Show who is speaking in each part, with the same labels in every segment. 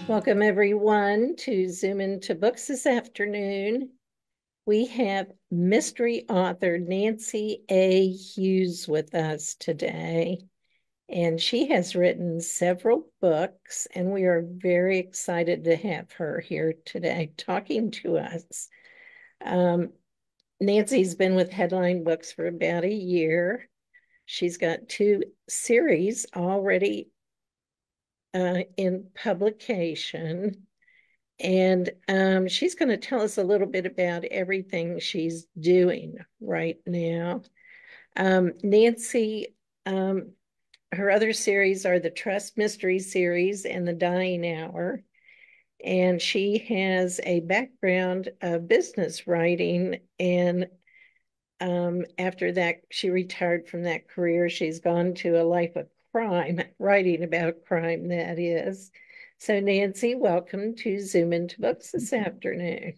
Speaker 1: Welcome, everyone, to Zoom into Books this afternoon. We have mystery author Nancy A. Hughes with us today, and she has written several books, and we are very excited to have her here today talking to us. Um, Nancy's been with Headline Books for about a year. She's got two series already in publication. And she's going to tell us a little bit about everything she's doing right now. Nancy, um, her other series are the Trust Mystery series and the Dying Hour. And she has a background of business writing. And after that, she retired from that career. She's gone to a life of crime, writing about crime, that is. So, Nancy, welcome to Zoom into Books this afternoon.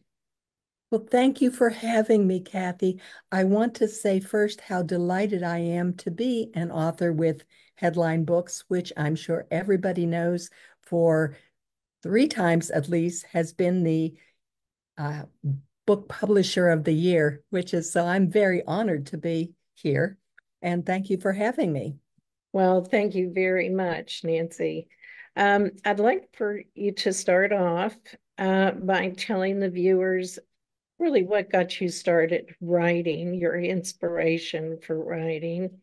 Speaker 2: Well, thank you for having me, Kathy. I want to say first how delighted I am to be an author with Headline Books, which I'm sure everybody knows for 3 times at least has been the uh, book publisher of the year, which is so I'm very honored to be here. And thank you for having me.
Speaker 1: Well, thank you very much, Nancy. I'd like for you to start off by telling the viewers really what got you started writing, your inspiration for writing.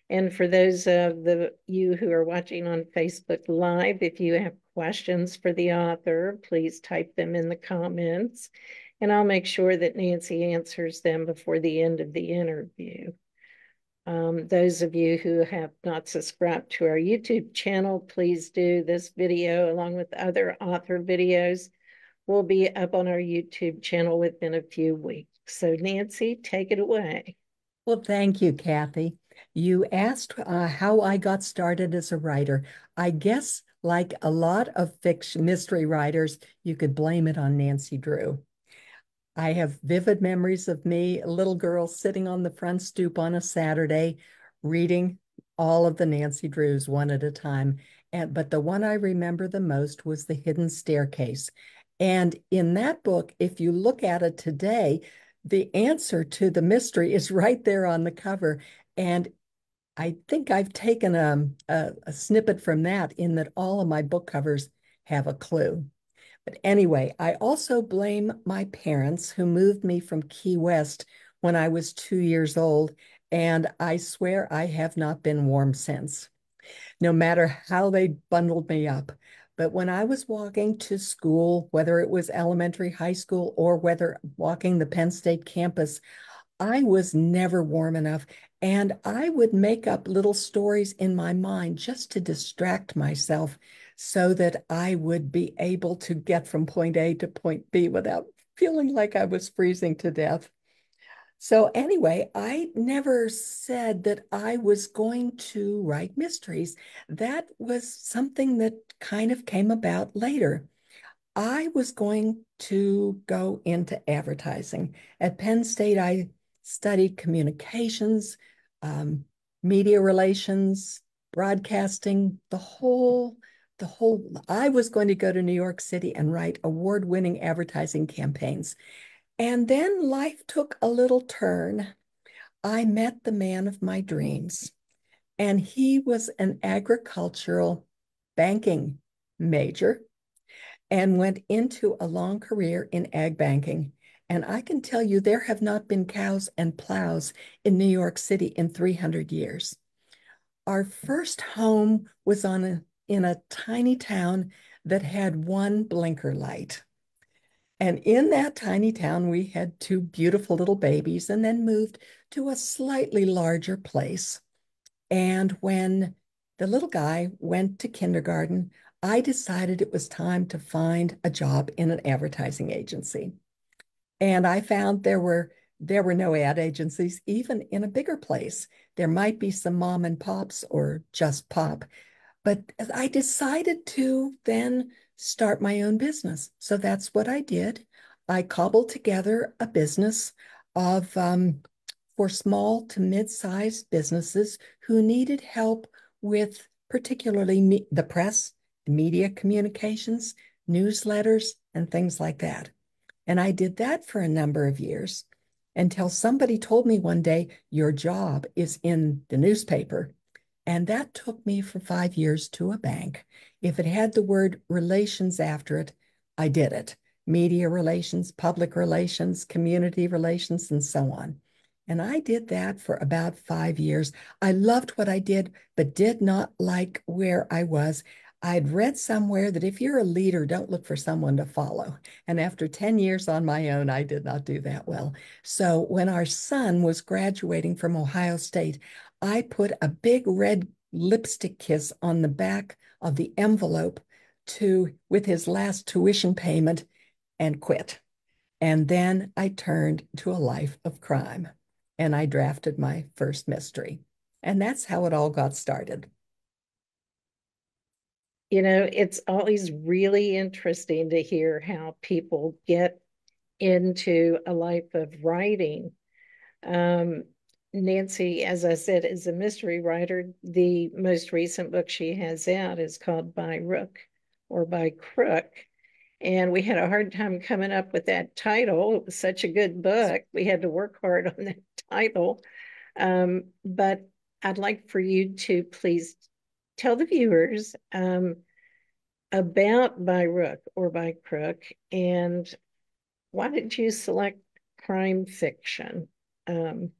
Speaker 1: And for those of you who are watching on Facebook Live, if you have questions for the author, please type them in the comments, and I'll make sure that Nancy answers them before the end of the interview. Those of you who have not subscribed to our YouTube channel, please do. This video, along with other author videos, will be up on our YouTube channel within a few weeks. So, Nancy, take it away.
Speaker 2: Well, thank you, Kathy. You asked how I got started as a writer. I guess, like a lot of fiction mystery writers, you could blame it on Nancy Drew. I have vivid memories of me, a little girl sitting on the front stoop on a Saturday, reading all of the Nancy Drews one at a time. But the one I remember the most was The Hidden Staircase. And in that book, if you look at it today, the answer to the mystery is right there on the cover. And I think I've taken a snippet from that in that all of my book covers have a clue. But anyway, I also blame my parents who moved me from Key West when I was 2 years old. And I swear I have not been warm since, no matter how they bundled me up. But when I was walking to school, whether it was elementary, high school, or whether walking the Penn State campus, I was never warm enough. And I would make up little stories in my mind just to distract myself so that I would be able to get from point A to point B without feeling like I was freezing to death. So, anyway, I never said that I was going to write mysteries. That was something that kind of came about later. I was going to go into advertising. At Penn State, I studied communications, um, media relations, broadcasting, I was going to go to New York City and write award-winning advertising campaigns. And then life took a little turn. I met the man of my dreams, and he was an agricultural banking major and went into a long career in ag banking. And I can tell you, there have not been cows and plows in New York City in 300 years. Our first home was in a tiny town that had one blinker light. And in that tiny town, we had two beautiful little babies and then moved to a slightly larger place. And when the little guy went to kindergarten, I decided it was time to find a job in an advertising agency. And I found there were no ad agencies, even in a bigger place. There might be some mom and pops or just pop, but I decided to then start my own business. So that's what I did. I cobbled together a business of for small to mid-sized businesses who needed help with particularly the press, media communications, newsletters, and things like that. And I did that for a number of years until somebody told me one day, your job is in the newspaper. And that took me for 5 years to a bank. If it had the word relations after it, I did it. Media relations, public relations, community relations, and so on. And I did that for about 5 years. I loved what I did, but did not like where I was. I'd read somewhere that if you're a leader, don't look for someone to follow. And after 10 years on my own, I did not do that well. So when our son was graduating from Ohio State, I put a big red lipstick kiss on the back of the envelope to with his last tuition payment and quit. And then I turned to a life of crime and I drafted my first mystery. And that's how it all got started.
Speaker 1: It's always really interesting to hear how people get into a life of writing. Um, Nancy, as I said, is a mystery writer. The most recent book she has out is called By Rook or By Crook. And we had a hard time coming up with that title. It was such a good book. We had to work hard on that title. But I'd like for you to please tell the viewers about By Rook or By Crook, and why did you select crime fiction? Um,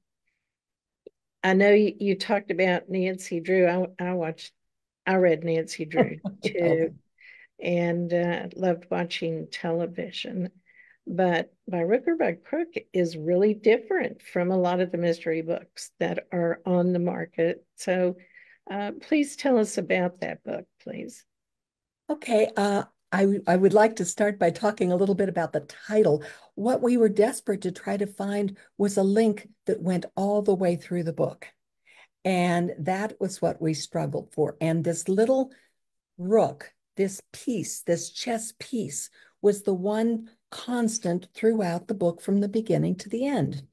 Speaker 1: I know you talked about Nancy Drew. I read Nancy Drew
Speaker 2: Oh,
Speaker 1: too, and loved watching television. But By Rook or By Crook is really different from a lot of the mystery books that are on the market. So please tell us about that book, please.
Speaker 2: okay. I would like to start by talking a little bit about the title. What we were desperate to try to find was a link that went all the way through the book. And that was what we struggled for. And this little rook, this piece, this chess piece, was the one constant throughout the book from the beginning to the end.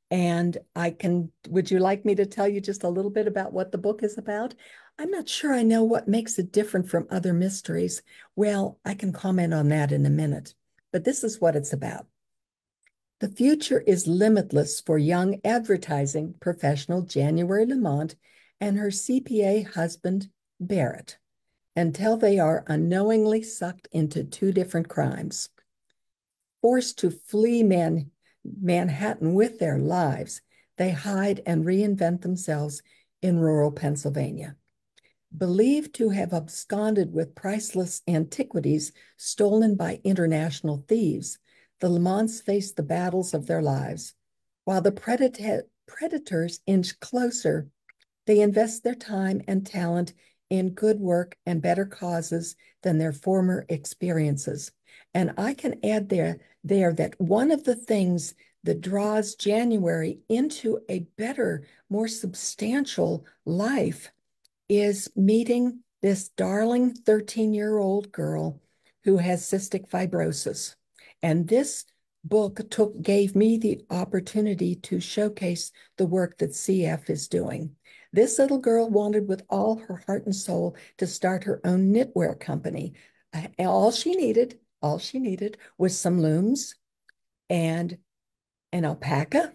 Speaker 2: And would you like me to tell you just a little bit about what the book is about? I'm not sure I know what makes it different from other mysteries. Well, I can comment on that in a minute, but this is what it's about. The future is limitless for young advertising professional January Lamont and her CPA husband, Barrett, until they are unknowingly sucked into two different crimes. Forced to flee Manhattan with their lives, they hide and reinvent themselves in rural Pennsylvania. Believed to have absconded with priceless antiquities stolen by international thieves, the Lamonts face the battles of their lives. While the predators inch closer, they invest their time and talent in good work and better causes than their former experiences. And I can add there that one of the things that draws January into a better, more substantial life is meeting this darling 13-year-old girl who has cystic fibrosis. And this book gave me the opportunity to showcase the work that CF is doing. This little girl wanted with all her heart and soul to start her own knitwear company. All she needed was some looms and an alpaca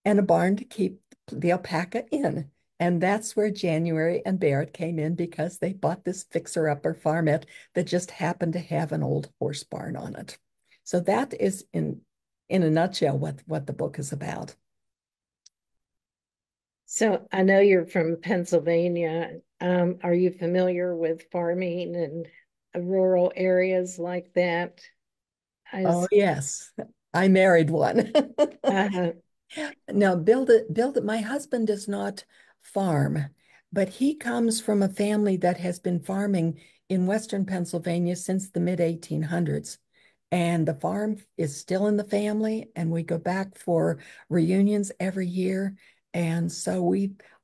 Speaker 2: and a barn to keep the alpaca in. And that's where January and Barrett came in because they bought this fixer-upper farmette that just happened to have an old horse barn on it. So that is in a nutshell what the book is about.
Speaker 1: So I know you're from Pennsylvania. Are you familiar with farming and rural areas like that?
Speaker 2: Oh
Speaker 1: As
Speaker 2: yes, I married one.
Speaker 1: uh,
Speaker 2: Now, build it. My husband does not farm, but he comes from a family that has been farming in Western Pennsylvania since the mid 1800s. And the farm is still in the family, and we go back for reunions every year. And so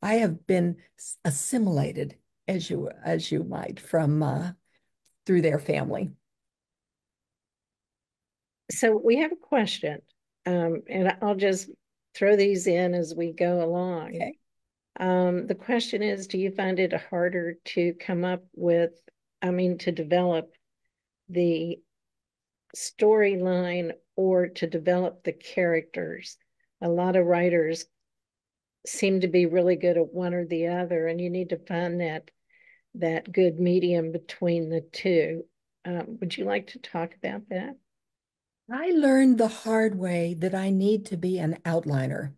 Speaker 2: I have been assimilated, as you might, from through their family.
Speaker 1: so we have a question, and I'll just throw these in as we go along.
Speaker 2: Okay.
Speaker 1: The question is, do you find it harder to come up with, I mean, to develop the storyline or to develop the characters. A lot of writers seem to be really good at one or the other, and you need to find that good medium between the two. Would you like to talk about that?
Speaker 2: I learned the hard way that I need to be an outliner.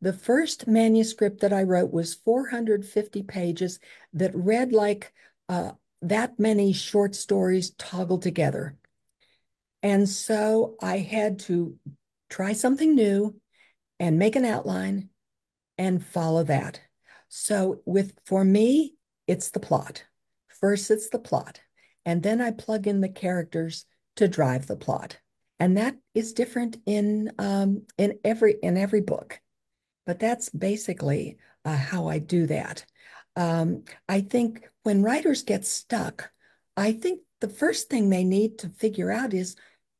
Speaker 2: The first manuscript that I wrote was 450 pages that read like that many short stories toggled together. And so I had to try something new and make an outline and follow that. So for me, it's the plot. First, it's the plot, and then I plug in the characters to drive the plot. And that is different in every book. But that's basically how I do that. I think when writers get stuck, I think the first thing they need to figure out is,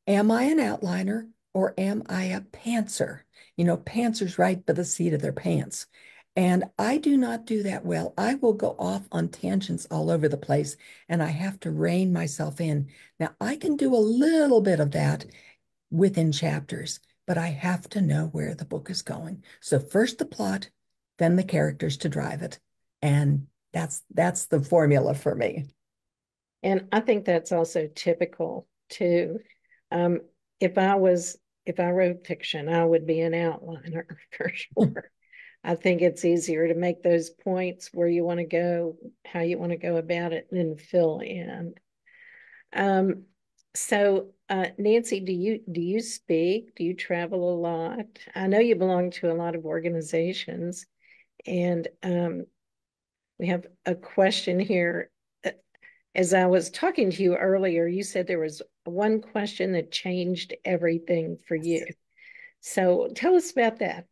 Speaker 2: am I an outliner or am I a pantser? Pantsers write by the seat of their pants. And I do not do that well. I will go off on tangents all over the place, and I have to rein myself in. Now, I can do a little bit of that within chapters, but I have to know where the book is going. So first the plot, then the characters to drive it. And that's the formula for me.
Speaker 1: And I think that's also typical too. Um, if I wrote fiction, I would be an outliner for sure. I think it's easier to make those points where you want to go, how you want to go about it, and fill in. Um, Nancy, do you speak? Do you travel a lot? I know you belong to a lot of organizations, and we have a question here. As I was talking to you earlier, you said there was one question that changed everything for you. So tell us about that.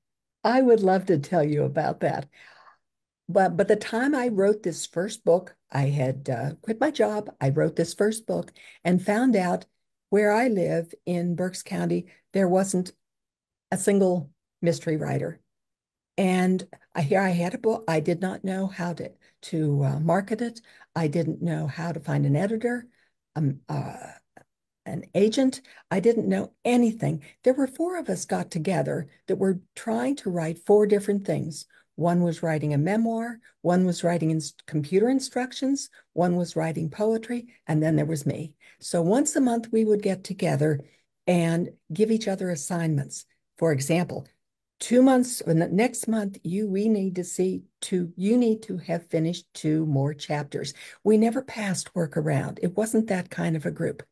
Speaker 2: I would love to tell you about that. But the time I wrote this first book, I had quit my job. I wrote this first book and found out where I live in Berks County, there wasn't a single mystery writer. And here I had a book. I did not know how to market it. I didn't know how to find an editor, um, uh, an agent. I didn't know anything. There were four of us got together that were trying to write four different things. One was writing a memoir, one was writing computer instructions, one was writing poetry, and then there was me. So once a month we would get together and give each other assignments. For example, 2 months, next month, we need to see you need to have finished two more chapters. We never passed work around. It wasn't that kind of a group.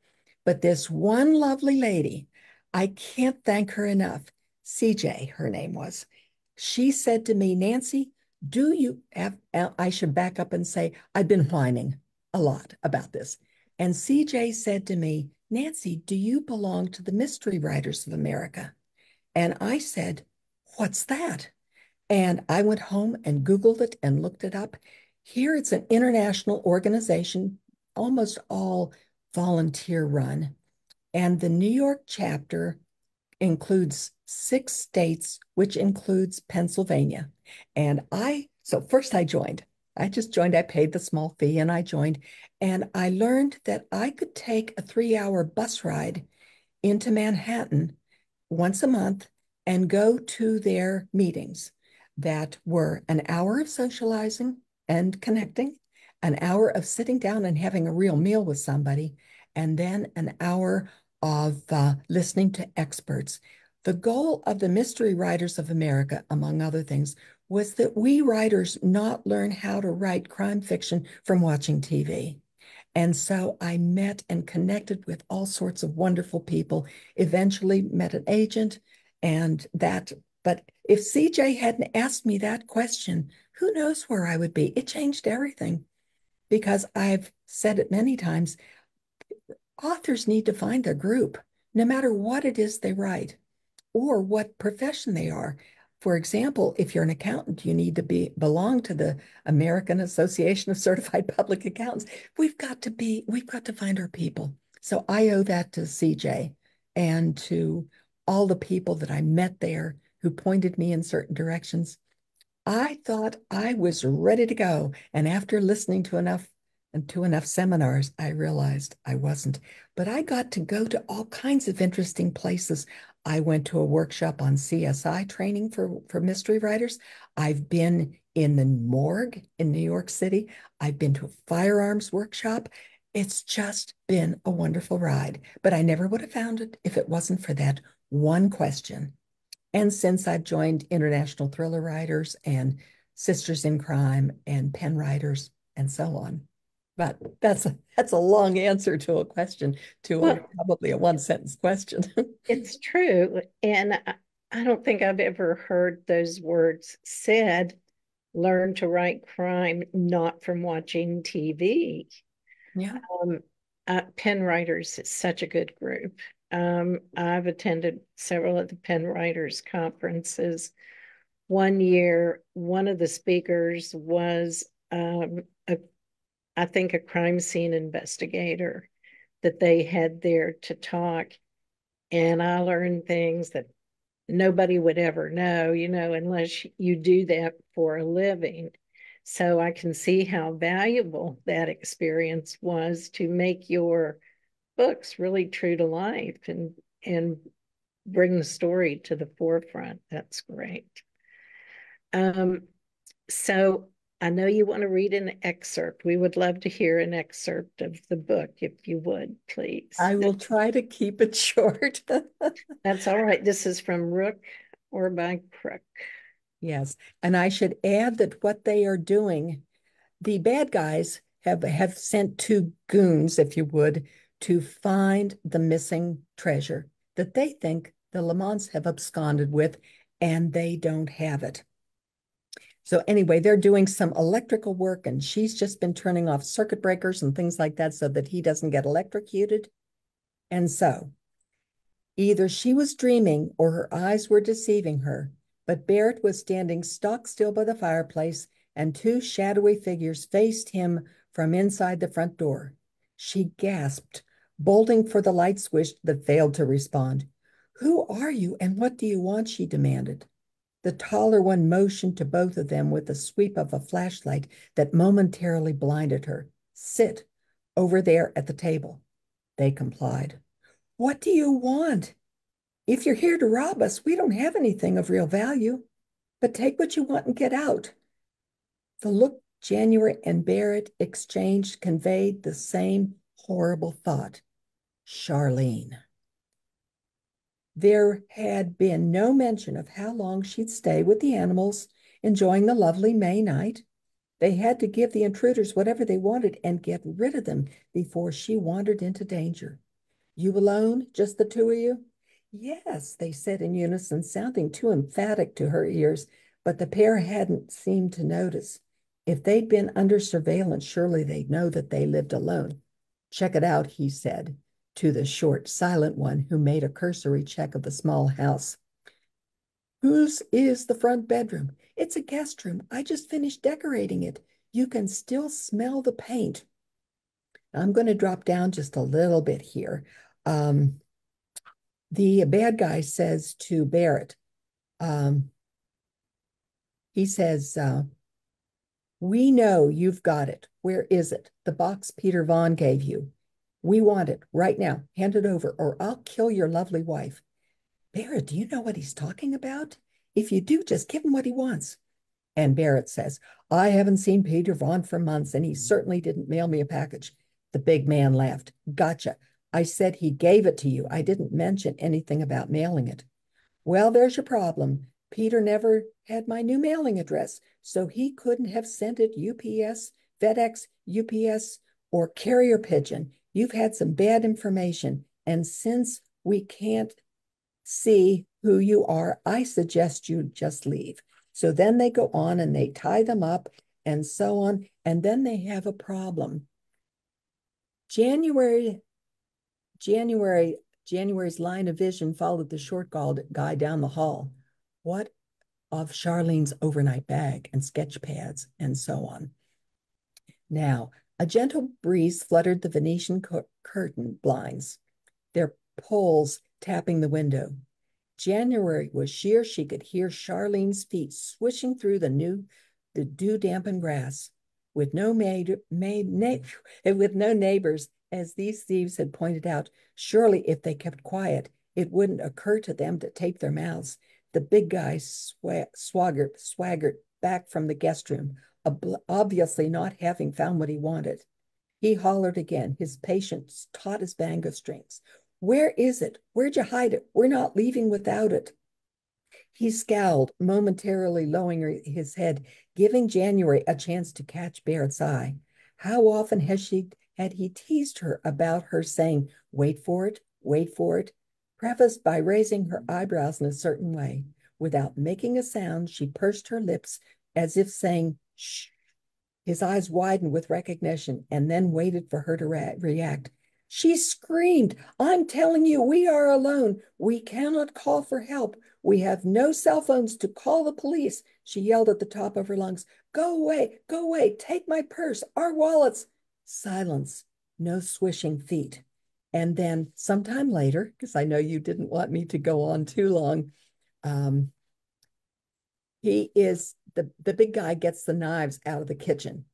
Speaker 2: But this one lovely lady, I can't thank her enough. CJ, her name was. She said to me, Nancy, do you have, I should back up and say, I've been whining a lot about this. And CJ said to me, Nancy, do you belong to the Mystery Writers of America? And I said, what's that? And I went home and Googled it and looked it up. Here it's an international organization, almost all volunteer run. And the New York chapter includes 6 states, which includes Pennsylvania. So first I joined. I just joined. I paid the small fee and I joined. And I learned that I could take a 3-hour bus ride into Manhattan once a month and go to their meetings that were an hour of socializing and connecting, an hour of sitting down and having a real meal with somebody, and then an hour of listening to experts. The goal of the Mystery Writers of America, among other things, was that we writers not learn how to write crime fiction from watching TV. And so I met and connected with all sorts of wonderful people, eventually met an agent, but if CJ hadn't asked me that question, who knows where I would be? It changed everything because I've said it many times, authors need to find their group, no matter what it is they write or what profession they are. For example, if you're an accountant, you need to belong to the American Association of Certified Public Accountants. We've got to find our people. So I owe that to CJ and to all the people that I met there who pointed me in certain directions. I thought I was ready to go. And after listening to enough And to enough seminars, I realized I wasn't. But I got to go to all kinds of interesting places. I went to a workshop on CSI training for mystery writers. I've been in the morgue in New York City. I've been to a firearms workshop. It's just been a wonderful ride. But I never would have found it if it wasn't for that one question. And since I've joined International Thriller Writers and Sisters in Crime and PennWriters and so on. But that's a long answer to a question, to
Speaker 1: Well,
Speaker 2: probably a one sentence question.
Speaker 1: it's true. And I don't think I've ever heard those words said, learn to write crime, not from watching TV.
Speaker 2: Yeah.
Speaker 1: Um, PennWriters is such a good group. I've attended several of the PennWriters conferences. One year, one of the speakers was, I think, a crime scene investigator that they had there to talk. And I learned things that nobody would ever know, unless you do that for a living. So I can see how valuable that experience was to make your books really true to life and bring the story to the forefront. That's great. Um, so I know you want to read an excerpt. We would love to hear an excerpt of the book, if you would, please.
Speaker 2: I will try to keep it short.
Speaker 1: That's all right. This is from Rook or by Crook.
Speaker 2: Yes. And I should add that what they are doing, the bad guys have sent two goons, if you would, to find the missing treasure that they think the Lamonts have absconded with, and they don't have it. So anyway, they're doing some electrical work, and she's just been turning off circuit breakers and things like that so that he doesn't get electrocuted. And so either she was dreaming or her eyes were deceiving her, but Barrett was standing stock still by the fireplace, and two shadowy figures faced him from inside the front door. She gasped, bolting for the light switch that failed to respond. "Who are you, and what do you want?" she demanded. The taller one motioned to both of them with the sweep of a flashlight that momentarily blinded her. "Sit over there at the table." They complied. "What do you want? If you're here to rob us, we don't have anything of real value. But take what you want and get out." The look January and Barrett exchanged conveyed the same horrible thought. Charlene. There had been no mention of how long she'd stay with the animals, enjoying the lovely May night. They had to give the intruders whatever they wanted and get rid of them before she wandered into danger. "You alone? Just the two of you?" "Yes," they said in unison, sounding too emphatic to her ears, but the pair hadn't seemed to notice. If they'd been under surveillance, surely they'd know that they lived alone. "Check it out," he said to the short, silent one who made a cursory check of the small house. "Whose is the front bedroom?" "It's a guest room. I just finished decorating it. You can still smell the paint." I'm going to drop down just a little bit here. The bad guy says to Barrett, um, he says, "We know you've got it. Where is it? The box Peter Vaughn gave you. We want it right now. Hand it over, or I'll kill your lovely wife." "Barrett, do you know what he's talking about? If you do, just give him what he wants." And Barrett says, "I haven't seen Peter Vaughn for months, and he certainly didn't mail me a package." The big man laughed. "Gotcha. I said he gave it to you. I didn't mention anything about mailing it." "Well, there's your problem. Peter never had my new mailing address, so he couldn't have sent it UPS, FedEx, UPS, or carrier pigeon. You've had some bad information, and since we can't see who you are, I suggest you just leave." So then they go on and they tie them up and so on, and then they have a problem. January January's line of vision followed the short guy down the hall. What of Charlene's overnight bag and sketch pads and so on? Now, a gentle breeze fluttered the Venetian curtain blinds, their poles tapping the window. January was sure she could hear Charlene's feet swishing through the dew-dampened grass. with with no neighbors, as these thieves had pointed out. Surely, if they kept quiet, it wouldn't occur to them to tape their mouths. The big guy swaggered back from the guest room, obviously not having found what he wanted. He hollered again, his patience taut as banjo strings. Where is it? Where'd you hide it? We're not leaving without it. He scowled, momentarily lowering his head, giving January a chance to catch Barrett's eye. How often had he teased her about her saying, wait for it, prefaced by raising her eyebrows in a certain way. Without making a sound, she pursed her lips as if saying, shh. His eyes widened with recognition and then waited for her to react. She screamed, I'm telling you, we are alone. We cannot call for help. We have no cell phones to call the police. She yelled at the top of her lungs. Go away, take my purse, our wallets. Silence, no swishing feet. And then sometime later, because I know you didn't want me to go on too long, um, the big guy gets the knives out of the kitchen.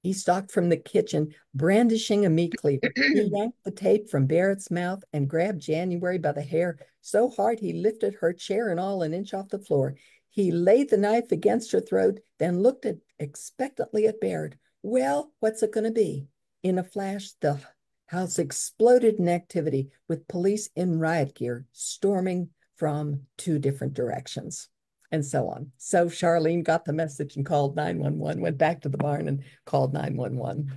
Speaker 2: He stalked from the kitchen, brandishing a meat cleaver. He yanked the tape from Barrett's mouth and grabbed January by the hair so hard he lifted her chair and all an inch off the floor. He laid the knife against her throat, then looked expectantly at Barrett. Well, what's it going to be? In a flash, the house exploded in activity, with police in riot gear storming from two different directions, and so on. So Charlene got the message and called 911, went back to the barn and called 911.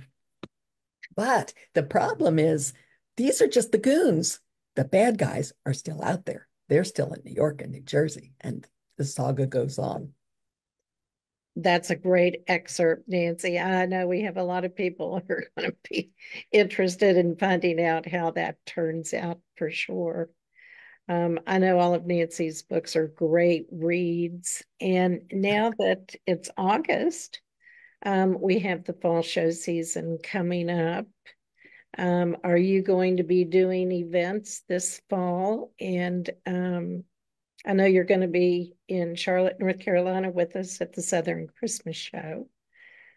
Speaker 2: But the problem is, these are just the goons. The bad guys are still out there. They're still in New York and New Jersey, and the saga goes on.
Speaker 1: That's a great excerpt, Nancy. I know we have a lot of people who are going to be interested in finding out how that turns out for sure. I know all of Nancy's books are great reads. And now that it's August, we have the fall show season coming up. Are you going to be doing events this fall? And I know you're going to be in Charlotte, North Carolina with us at the Southern Christmas Show.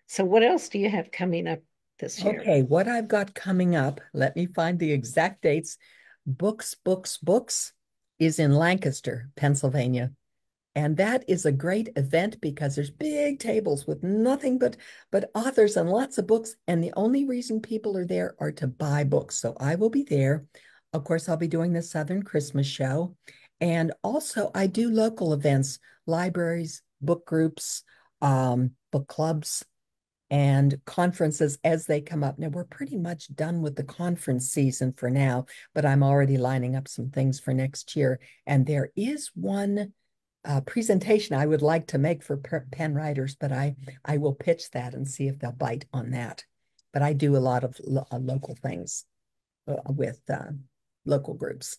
Speaker 1: So, what else do you have coming up this year?
Speaker 2: Okay, what I've got coming up, let me find the exact dates. Books is in Lancaster, Pennsylvania. And that is a great event because there's big tables with nothing but authors and lots of books. And the only reason people are there are to buy books. So I will be there. Of course, I'll be doing the Southern Christmas Show. And also I do local events, libraries, book groups, book clubs, and conferences as they come up. Now, we're pretty much done with the conference season for now, but I'm already lining up some things for next year. And there is one presentation I would like to make for PennWriters, but I will pitch that and see if they'll bite on that. But I do a lot of local things with local groups.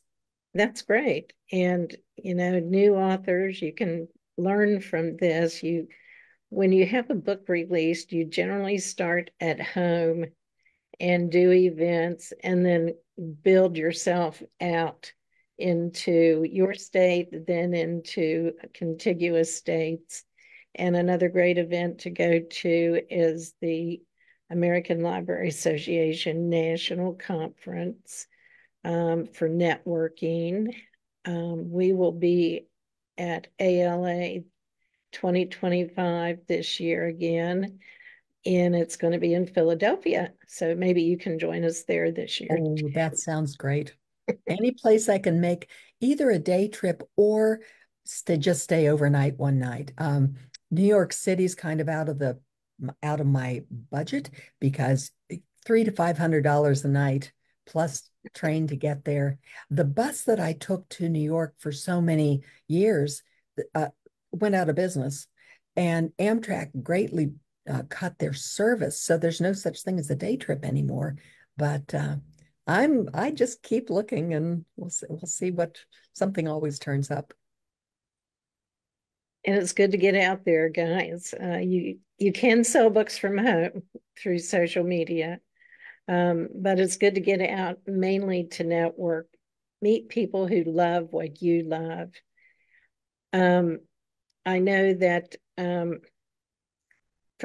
Speaker 1: That's great. And, new authors, you can learn from this. When you have a book released, you generally start at home and do events and then build yourself out into your state, then into contiguous states. And another great event to go to is the American Library Association National Conference for networking. We will be at ALA 2025 this year again, and it's going to be in Philadelphia. So maybe you can join us there this year.
Speaker 2: Oh, that sounds great. Any place I can make either a day trip or just stay overnight one night. New York City's kind of out of my budget because $300 to $500 a night plus train to get there. The bus that I took to New York for so many years uh, went out of business, and Amtrak greatly cut their service, so there's no such thing as a day trip anymore. But I just keep looking, and we'll see what something always turns up.
Speaker 1: And it's good to get out there, guys. You can sell books from home through social media, but it's good to get out mainly to network, meet people who love what you love. I know that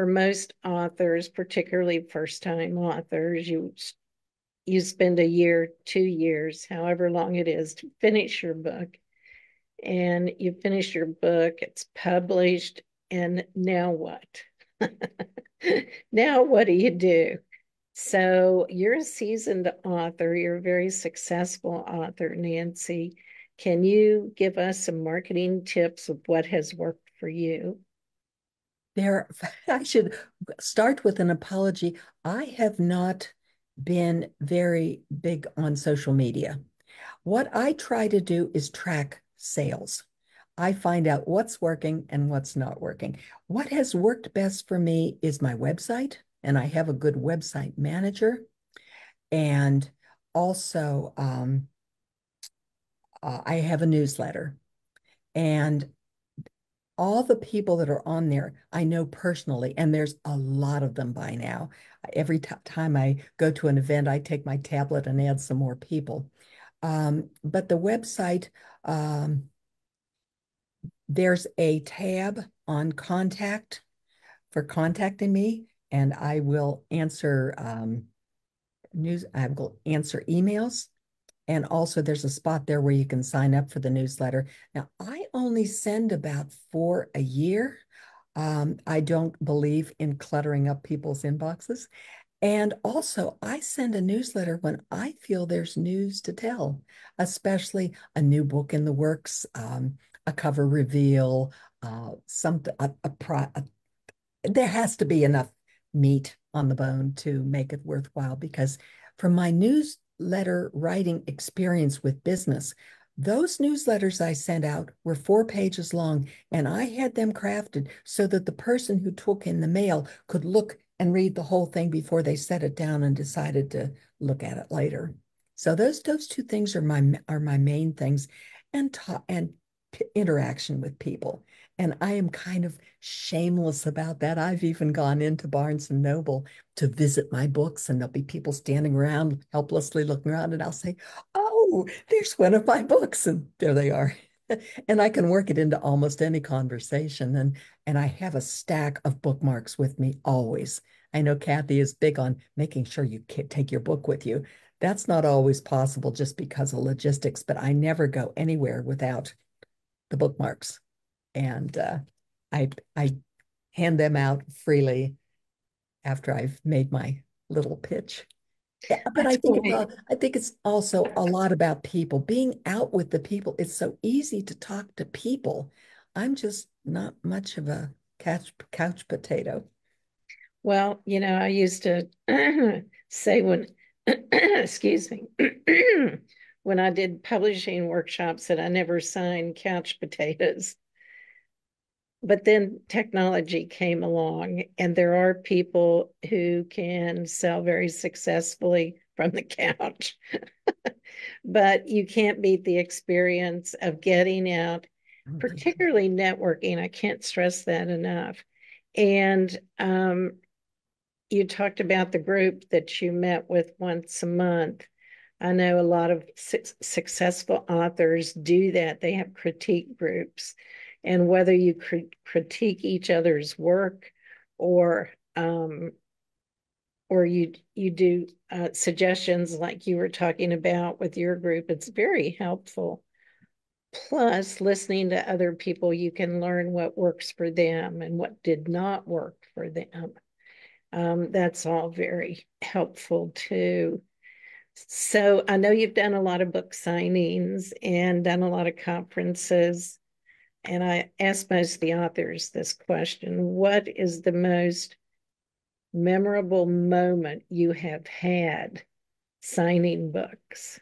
Speaker 1: for most authors, particularly first-time authors, you spend a year, 2 years, however long it is, to finish your book. And you finish your book, it's published, and now what? Now what do you do? So you're a seasoned author, you're a very successful author, Nancy. Can you give us some marketing tips of what has worked for you?
Speaker 2: There, I should start with an apology. I have not been very big on social media. What I try to do is track sales. I find out what's working and what's not working. What has worked best for me is my website, and I have a good website manager. And also, I have a newsletter. And all the people that are on there, I know personally, and there's a lot of them by now. Every time I go to an event, I take my tablet and add some more people. But the website, there's a tab on contact for contacting me, and I will answer I will answer emails. And also, there's a spot there where you can sign up for the newsletter. Now, I only send about 4 a year. I don't believe in cluttering up people's inboxes. And also, I send a newsletter when I feel there's news to tell, especially a new book in the works, a cover reveal, something, there has to be enough meat on the bone to make it worthwhile because from my newsletter writing experience with business, those newsletters I sent out were 4 pages long, and I had them crafted so that the person who took in the mail could look and read the whole thing before they set it down and decided to look at it later. So those two things are my main things, and interaction with people. And I am kind of shameless about that. I've even gone into Barnes and Noble to visit my books, and there'll be people standing around helplessly looking around, and I'll say, "Oh, there's one of my books," and there they are. And I can work it into almost any conversation. And I have a stack of bookmarks with me always. I know Kathy is big on making sure you take your book with you. That's not always possible just because of logistics, but I never go anywhere without the bookmarks. And I hand them out freely after I've made my little pitch. Yeah, but
Speaker 1: That's great.
Speaker 2: I think it's also a lot about people being out with the people. It's so easy to talk to people. I'm just not much of a couch potato.
Speaker 1: Well, I used to say when, excuse me, when I did publishing workshops that I never signed couch potatoes. But then technology came along, and there are people who can sell very successfully from the couch. But you can't beat the experience of getting out, particularly networking. I can't stress that enough. And you talked about the group that you met with once a month. I know a lot of successful authors do that. They have critique groups. And whether you critique each other's work or um, or you do suggestions like you were talking about with your group, it's very helpful. Plus, listening to other people, you can learn what works for them and what did not work for them. That's all very helpful too. So I know you've done a lot of book signings and done a lot of conferences. And I ask most of the authors this question: what is the most memorable moment you have had signing books?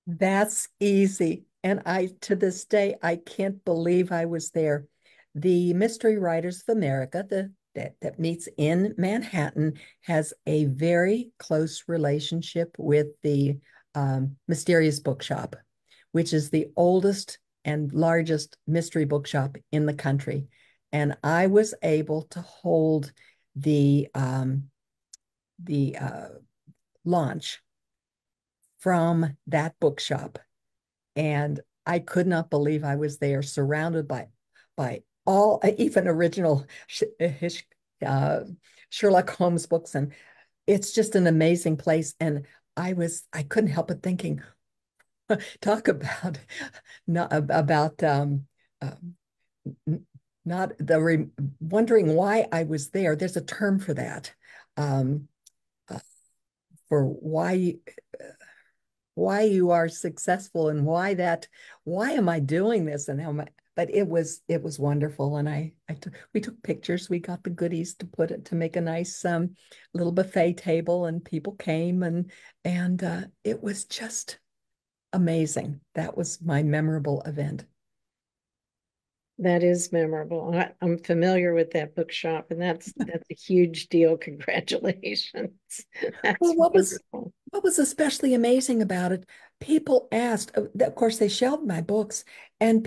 Speaker 2: That's easy. And to this day, I can't believe I was there. The Mystery Writers of America, that meets in Manhattan, has a very close relationship with the Mysterious Bookshop, which is the oldest and largest mystery bookshop in the country. And I was able to hold the launch from that bookshop, and I could not believe I was there surrounded by all even original uh, Sherlock Holmes books, and it's just an amazing place. And I couldn't help but thinking, talk about not about um, not the wondering why I was there. There's a term for that, um, uh, for why you are successful and why am I doing this and how am I, but it was wonderful. And we took pictures, we got the goodies to put it to make a nice little buffet table, and people came, and it was just amazing. That was my memorable event.
Speaker 1: That is memorable. I'm familiar with that bookshop, and that's a huge deal. Congratulations.
Speaker 2: Well,
Speaker 1: That's wonderful.
Speaker 2: what was especially amazing about it, people asked, of course, they shelved my books, and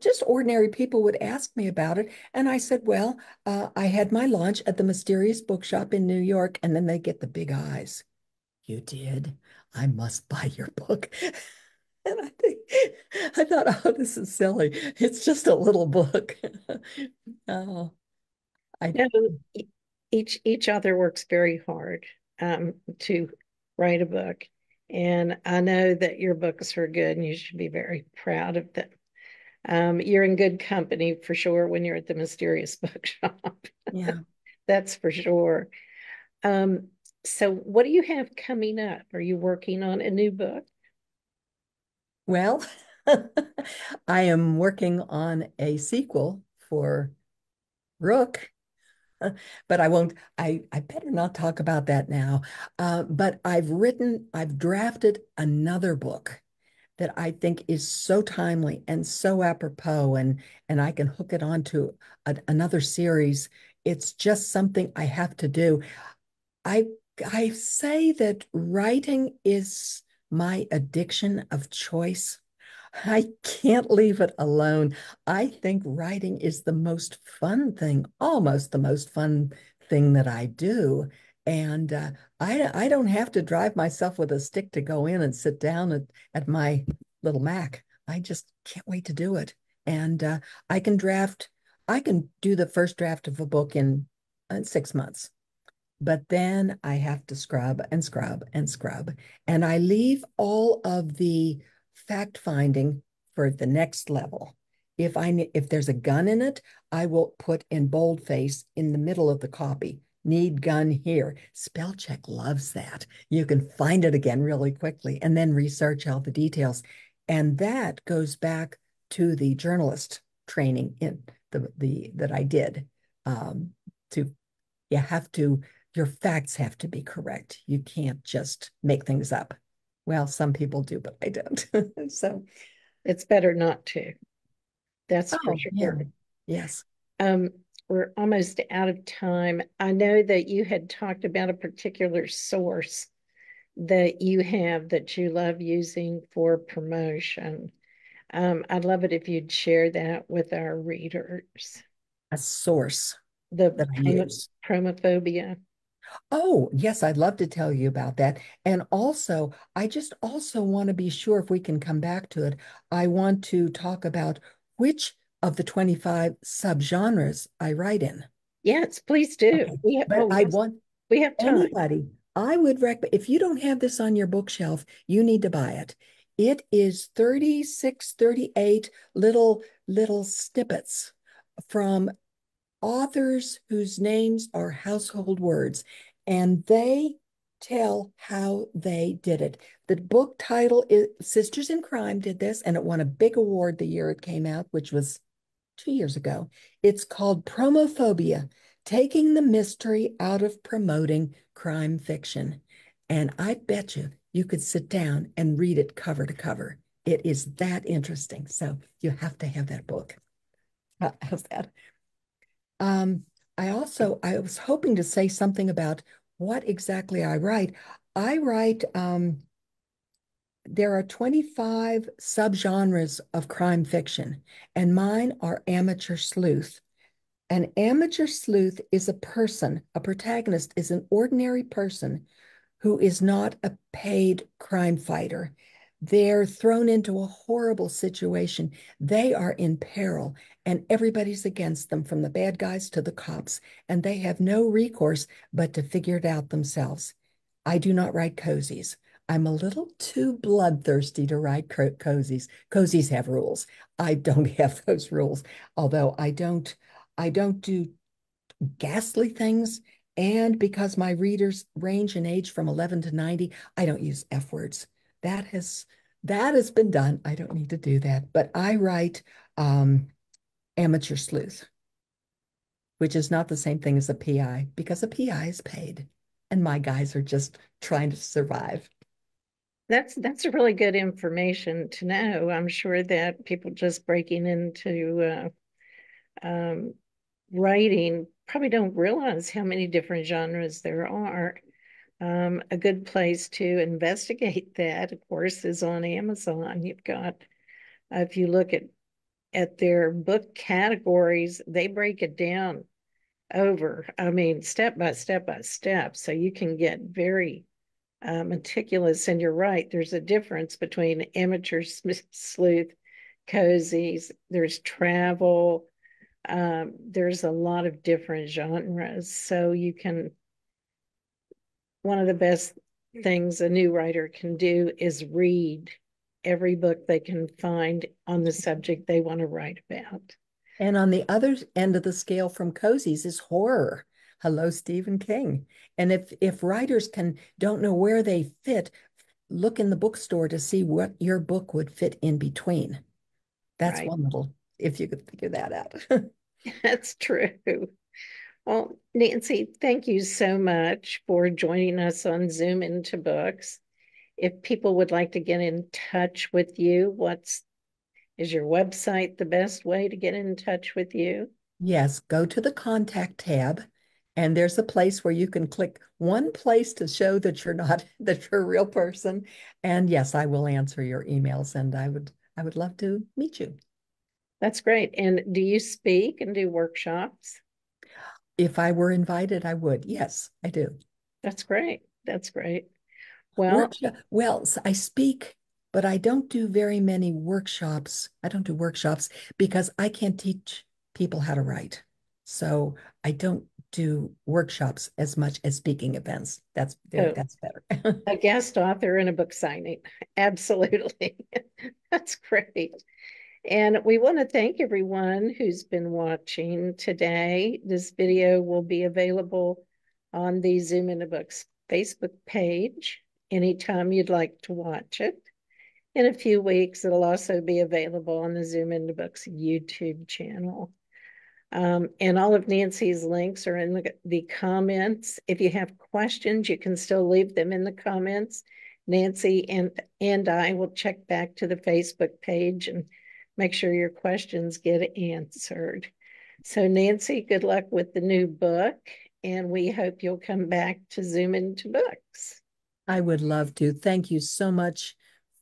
Speaker 2: just ordinary people would ask me about it. And I said, well, I had my launch at the Mysterious Bookshop in New York, and then they get the big eyes. You did? I must buy your book. And I thought, oh, this is silly. It's just a little book. Oh, I
Speaker 1: No, each author works very hard to write a book, and I know that your books are good, and you should be very proud of them. You're in good company for sure when you're at the Mysterious Bookshop.
Speaker 2: yeah.
Speaker 1: That's for sure. Um, so what do you have coming up? Are you working on a new book?
Speaker 2: Well, I am working on a sequel for Rook, but I better not talk about that now. But I've drafted another book that I think is so timely and so apropos, and I can hook it onto another series. It's just something I have to do. I I say that writing is my addiction of choice. I can't leave it alone. I think writing is the most fun thing, almost the most fun thing that I do. And I don't have to drive myself with a stick to go in and sit down at my little Mac. I just can't wait to do it. And I can draft, I can do the first draft of a book in 6 months, but then I have to scrub and scrub and scrub. And I leave all of the fact finding for the next level. If there's a gun in it, I will put in boldface in the middle of the copy. Need gun here. Spell check loves that. You can find it again really quickly and then research all the details. And that goes back to the journalist training in the that I did. Um, to you have to Your facts have to be correct. You can't just make things up. Well, some people do, but I don't. So,
Speaker 1: It's better not to. That's for
Speaker 2: oh, yeah.
Speaker 1: sure.
Speaker 2: Yes.
Speaker 1: Um, we're almost out of time. I know that you had talked about a particular source that you have that you love using for promotion. I'd love it if you'd share that with our readers.
Speaker 2: A source
Speaker 1: The
Speaker 2: that I use.
Speaker 1: chromophobia.
Speaker 2: Oh, yes, I'd love to tell you about that. And also, I just also want to be sure if we can come back to it. I want to talk about which of the 25 subgenres I write in.
Speaker 1: Yes, please do.
Speaker 2: Okay. But
Speaker 1: Oh
Speaker 2: I
Speaker 1: yes,
Speaker 2: want
Speaker 1: we have time.
Speaker 2: anybody, I would recommend, if you don't have this on your bookshelf, you need to buy it. It is 36, 38 little snippets from authors whose names are household words, and they tell how they did it. The book title is Sisters in Crime did this, and it won a big award the year it came out, which was 2 years ago. It's called Promophobia, Taking the Mystery Out of Promoting Crime Fiction. And I bet you could sit down and read it cover to cover. It is that interesting. So you have to have that book. How's that? Um, I was hoping to say something about what exactly I write. I write, there are 25 subgenres of crime fiction, and mine are amateur sleuth. An amateur sleuth is a protagonist is an ordinary person who is not a paid crime fighter. They're thrown into a horrible situation. They are in peril, and everybody's against them, from the bad guys to the cops, and they have no recourse but to figure it out themselves. I do not write cozies. I'm a little too bloodthirsty to write cozies. Cozies have rules. I don't have those rules, although I don't do ghastly things. And because my readers range in age from 11 to 90, I don't use F words. That has that has been done. I don't need to do that. But I write amateur sleuth, which is not the same thing as a PI because a PI is paid and my guys are just trying to survive.
Speaker 1: That's a really good information to know. I'm sure that people just breaking into writing probably don't realize how many different genres there are. A good place to investigate that, of course, is on Amazon. You've got, if you look at their book categories, they break it down over, I mean, step by step by step. So you can get very meticulous. And you're right, there's a difference between amateur sleuth, cozies, there's travel, there's a lot of different genres. So you can, one of the best things a new writer can do is read every book they can find on the subject they want to write about.
Speaker 2: And on the other end of the scale from cozies is horror. Hello, Stephen King. And if writers can don't know where they fit, look in the bookstore to see what your book would fit in between. That's
Speaker 1: Right.
Speaker 2: one little, if you could figure that out.
Speaker 1: That's true. Well, Nancy, thank you so much for joining us on Zoom into Books. If people would like to get in touch with you, is your website the best way to get in touch with you?
Speaker 2: Yes, go to the contact tab, and there's a place where you can click one place to show that you're not that you're a real person. And yes, I will answer your emails, and I would love to meet you.
Speaker 1: That's great. And do you speak and do workshops?
Speaker 2: If I were invited, I would. Yes, I do.
Speaker 1: That's great. That's great. Well,
Speaker 2: Workshop. Well, I speak, but I don't do very many workshops. I don't do workshops because I can't teach people how to write. So I don't do workshops as much as speaking events. That's there,
Speaker 1: oh,
Speaker 2: that's better.
Speaker 1: a guest author and a book signing. Absolutely. That's great. And we want to thank everyone who's been watching today. This video will be available on the Zoom into Books Facebook page anytime you'd like to watch it. In a few weeks, it'll also be available on the Zoom into Books YouTube channel. And all of Nancy's links are in the comments. If you have questions, you can still leave them in the comments. Nancy and I will check back to the Facebook page and make sure your questions get answered. So, Nancy, good luck with the new book, and we hope you'll come back to Zoom into Books.
Speaker 2: I would love to. Thank you so much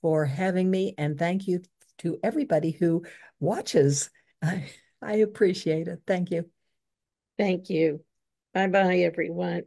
Speaker 2: for having me, and thank you to everybody who watches. I appreciate it. Thank you.
Speaker 1: Thank you. Bye bye, everyone.